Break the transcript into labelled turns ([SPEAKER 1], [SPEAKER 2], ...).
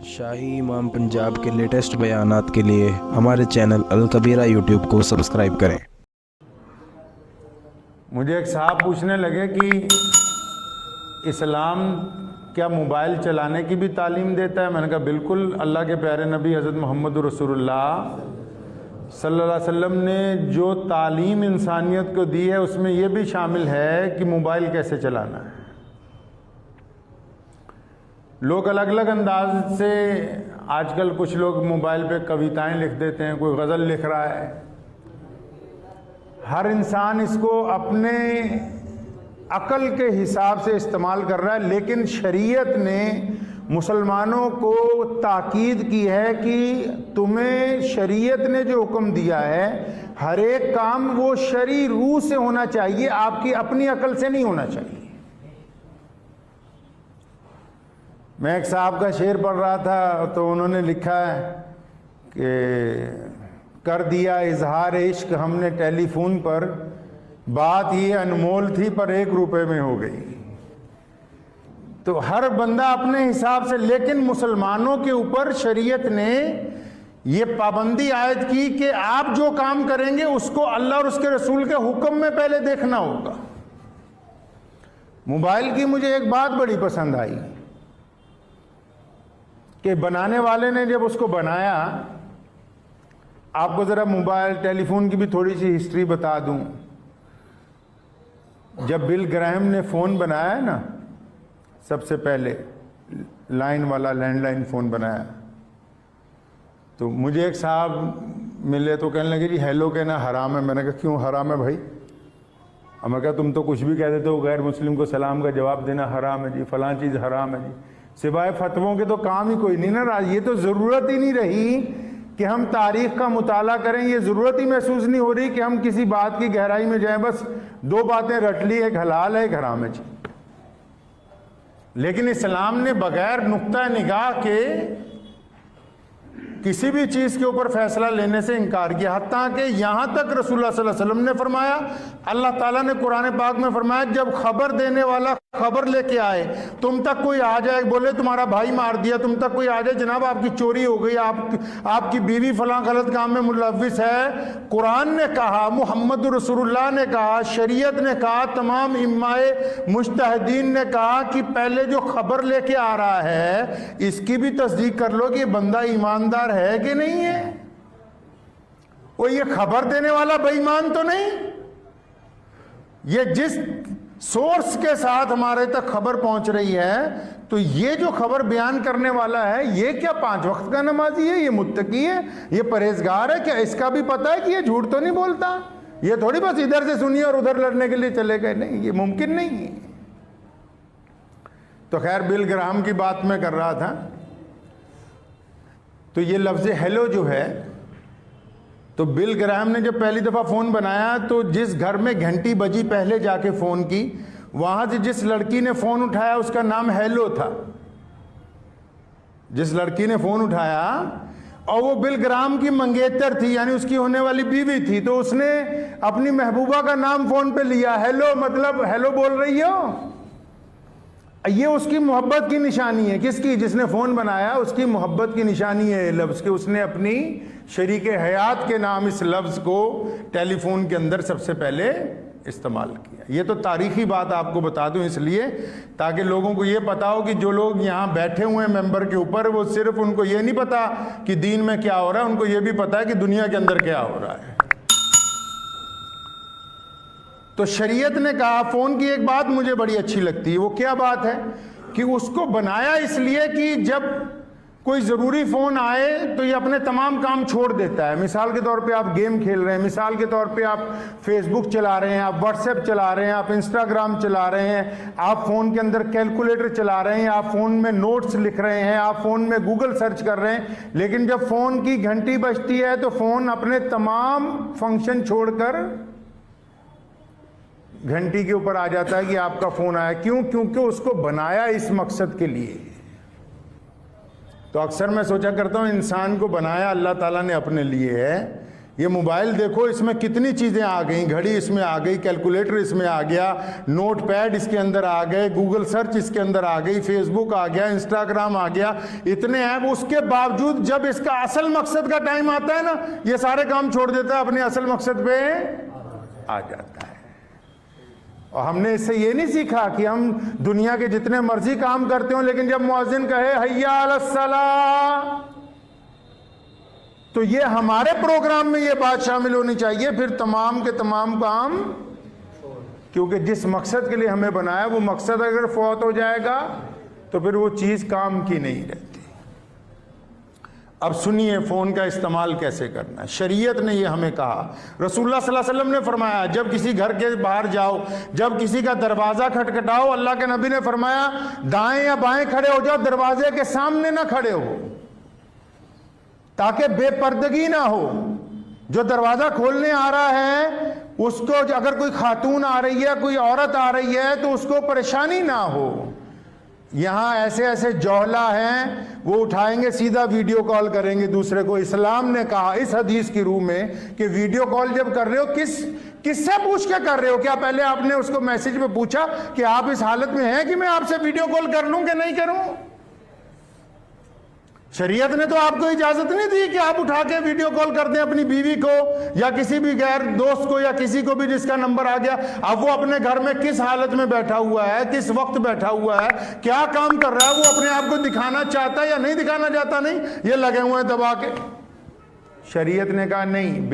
[SPEAKER 1] شاہی امام پنجاب کے لیٹسٹ بیانات کے لیے ہمارے چینل الکبیرہ یوٹیوب کو سبسکرائب کریں۔
[SPEAKER 2] مجھے ایک صاحب پوچھنے لگے کہ اسلام کیا موبائل چلانے کی بھی تعلیم دیتا ہے؟ میں نے کہا بالکل، اللہ کے پیارے نبی حضرت محمد رسول اللہ صلی اللہ علیہ وسلم نے جو تعلیم انسانیت کو دی ہے اس میں یہ بھی شامل ہے کہ موبائل کیسے چلانا ہے۔ لوگ الگ الگ انداز سے آج کل کچھ لوگ موبائل پہ کویتائیں لکھ دیتے ہیں، کوئی غزل لکھ رہا ہے۔ ہر انسان اس کو اپنے عقل کے حساب سے استعمال کر رہا ہے، لیکن شریعت نے مسلمانوں کو تاکید کی ہے کہ تمہیں شریعت نے جو حکم دیا ہے ہر ایک کام وہ شرعی روح سے ہونا چاہیے، آپ کی اپنی عقل سے نہیں ہونا چاہیے۔ میں ایک صاحب کا شعر پڑھ رہا تھا تو انہوں نے لکھا ہے کہ کر دیا اظہار عشق ہم نے ٹیلی فون پر، بات یہ انمول تھی پر 1 روپے میں ہو گئی۔ تو ہر بندہ اپنے حساب سے، لیکن مسلمانوں کے اوپر شریعت نے یہ پابندی عائد کی کہ آپ جو کام کریں گے اس کو اللہ اور اس کے رسول کے حکم میں پہلے دیکھنا ہوگا۔ موبائل کی مجھے ایک بات بڑی پسند آئی کہ بنانے والے نے جب اس کو بنایا، آپ کو ذرا موبائل ٹیلی فون کی بھی تھوڑی سی ہسٹری بتا دوں۔ جب بل گراہم نے فون بنایا ہے نا، سب سے پہلے لائن والا لینڈ لائن فون بنایا، تو مجھے ایک صاحب ملے تو کہنے لگے جی ہیلو کہنا حرام ہے۔ میں نے کہا کیوں حرام ہے بھائی؟ میں کہا تم تو کچھ بھی کہہ دیتے ہو، غیر مسلم کو سلام کا جواب دینا حرام ہے جی، فلاں چیز حرام ہے جی۔ سوائے فتووں کے تو کام ہی کوئی نہیں نا۔ یہ تو ضرورت ہی نہیں رہی کہ ہم تاریخ کا مطالعہ کریں، یہ ضرورت ہی محسوس نہیں ہو رہی کہ ہم کسی بات کی گہرائی میں جائیں۔ بس 2 باتیں رٹ لی، ایک حلال ہے ایک حرام ہے جی۔ لیکن اسلام نے بغیر نقطہ نگاہ کے کسی بھی چیز کے اوپر فیصلہ لینے سے انکار کیا، حتیٰ کہ یہاں تک رسول اللہ صلی اللہ علیہ وسلم نے فرمایا، اللہ تعالیٰ نے قرآن پاک میں فرمایا جب خبر دینے والا خبر لے کے آئے، تم تک کوئی آ جائے بولے تمہارا بھائی مار دیا، تم تک کوئی آ جائے جناب آپ کی چوری ہو گئی، آپ کی بیوی فلاں غلط کام میں ملوث ہے، قرآن نے کہا، محمد رسول اللہ نے کہا، شریعت نے کہا، تمام ائمہ مجتہدین نے کہا کہ پہلے جو خبر لے کے آ رہا ہے اس کی بھی تصدیق کر لو کہ یہ بندہ ایماندار ہے کہ نہیں ہے۔ وہ یہ خبر دینے والا بے ایمان تو نہیں؟ یہ جس سورس کے ساتھ ہمارے تک خبر پہنچ رہی ہے، تو یہ جو خبر بیان کرنے والا ہے یہ کیا 5 وقت کا نمازی ہے؟ یہ متقی ہے؟ یہ پرہیزگار ہے؟ کیا اس کا بھی پتہ ہے کہ یہ جھوٹ تو نہیں بولتا؟ یہ تھوڑی بس ادھر سے سنیے اور ادھر لڑنے کے لیے چلے گئے، نہیں، یہ ممکن نہیں ہے۔ تو خیر بل گراہم کی بات میں کر رہا تھا، تو یہ لفظ ہیلو جو ہے، تو بل گراہم نے جب پہلی دفعہ فون بنایا تو جس گھر میں گھنٹی بجی پہلے جا کے فون کی، وہاں سے جس لڑکی نے فون اٹھایا اس کا نام ہیلو تھا۔ جس لڑکی نے فون اٹھایا اور وہ بل گراہم کی منگیتر تھی، یعنی اس کی ہونے والی بیوی تھی، تو اس نے اپنی محبوبہ کا نام فون پہ لیا، ہیلو، مطلب ہیلو بول رہی ہو۔ یہ اس کی محبت کی نشانی ہے۔ کس کی؟ جس نے فون بنایا اس کی محبت کی نشانی ہے لفظ کہ اس نے اپنی شریک حیات کے نام اس لفظ کو ٹیلی فون کے اندر سب سے پہلے استعمال کیا۔ یہ تو تاریخی بات آپ کو بتا دوں اس لیے تاکہ لوگوں کو یہ پتا ہو کہ جو لوگ یہاں بیٹھے ہوئے ہیں ممبر کے اوپر، وہ صرف ان کو یہ نہیں پتا کہ دین میں کیا ہو رہا ہے، ان کو یہ بھی پتا ہے کہ دنیا کے اندر کیا ہو رہا ہے۔ تو شریعت نے کہا، فون کی ایک بات مجھے بڑی اچھی لگتی ہے، وہ کیا بات ہے کہ اس کو بنایا اس لیے کہ جب کوئی ضروری فون آئے تو یہ اپنے تمام کام چھوڑ دیتا ہے۔ مثال کے طور پہ آپ گیم کھیل رہے ہیں، مثال کے طور پہ آپ فیس بک چلا رہے ہیں، آپ واٹس ایپ چلا رہے ہیں، آپ انسٹاگرام چلا رہے ہیں، آپ فون کے اندر کیلکولیٹر چلا رہے ہیں، آپ فون میں نوٹس لکھ رہے ہیں، آپ فون میں گوگل سرچ کر رہے ہیں، لیکن جب فون کی گھنٹی بجتی ہے تو فون اپنے تمام فنکشن چھوڑ کر گھنٹی کے اوپر آ جاتا ہے کہ آپ کا فون آیا۔ کیوں؟ کیونکہ اس کو بنایا اس مقصد کے لیے۔ تو اکثر میں سوچا کرتا ہوں انسان کو بنایا اللہ تعالیٰ نے اپنے لیے ہے، یہ موبائل دیکھو اس میں کتنی چیزیں آ گئیں، گھڑی اس میں آ گئی، کیلکولیٹر اس میں آ گیا، نوٹ پیڈ اس کے اندر آ گئے، گوگل سرچ اس کے اندر آ گئی، فیس بک آ گیا، انسٹاگرام آ گیا، اتنے ایپ. اس کے باوجود جب اس کا اصل مقصد کا ٹائم آتا ہے نا، یہ سارے کام چھوڑ دیتا ہے، اپنے اصل مقصد پہ آ جاتا ہے. اور ہم نے اس سے یہ نہیں سیکھا کہ ہم دنیا کے جتنے مرضی کام کرتے ہوں، لیکن جب مؤذن کہے حیا علی الصلاۃ تو یہ ہمارے پروگرام میں یہ بات شامل ہونی چاہیے، پھر تمام کے تمام کام، کیونکہ جس مقصد کے لیے ہمیں بنایا وہ مقصد اگر فوت ہو جائے گا تو پھر وہ چیز کام کی نہیں رہتی. اب سنیے فون کا استعمال کیسے کرنا ہے. شریعت نے یہ ہمیں کہا، رسول اللہ صلی اللہ علیہ وسلم نے فرمایا جب کسی گھر کے باہر جاؤ، جب کسی کا دروازہ کھٹکھٹاؤ، اللہ کے نبی نے فرمایا دائیں یا بائیں کھڑے ہو جاؤ، دروازے کے سامنے نہ کھڑے ہو تاکہ بے پردگی نہ ہو. جو دروازہ کھولنے آ رہا ہے اس کو اگر کوئی خاتون آ رہی ہے، کوئی عورت آ رہی ہے تو اس کو پریشانی نہ ہو. یہاں ایسے ایسے جوہلا ہیں وہ اٹھائیں گے سیدھا ویڈیو کال کریں گے دوسرے کو. اسلام نے کہا اس حدیث کی روح میں کہ ویڈیو کال جب کر رہے ہو کس سے پوچھ کے کر رہے ہو؟ کیا پہلے آپ نے اس کو میسج میں پوچھا کہ آپ اس حالت میں ہیں کہ میں آپ سے ویڈیو کال کر لوں کہ نہیں کروں؟ شریعت نے تو آپ کو اجازت نہیں دی کہ آپ اٹھا کے ویڈیو کال کر دیں اپنی بیوی کو یا کسی بھی غیر دوست کو یا کسی کو بھی جس کا نمبر آ گیا. اب وہ اپنے گھر میں کس حالت میں بیٹھا ہوا ہے، کس وقت بیٹھا ہوا ہے، کیا کام کر رہا ہے، وہ اپنے آپ کو دکھانا چاہتا ہے یا نہیں دکھانا چاہتا، نہیں، یہ لگے ہوئے ہیں دبا کے. شریعت نے کہا نہیں.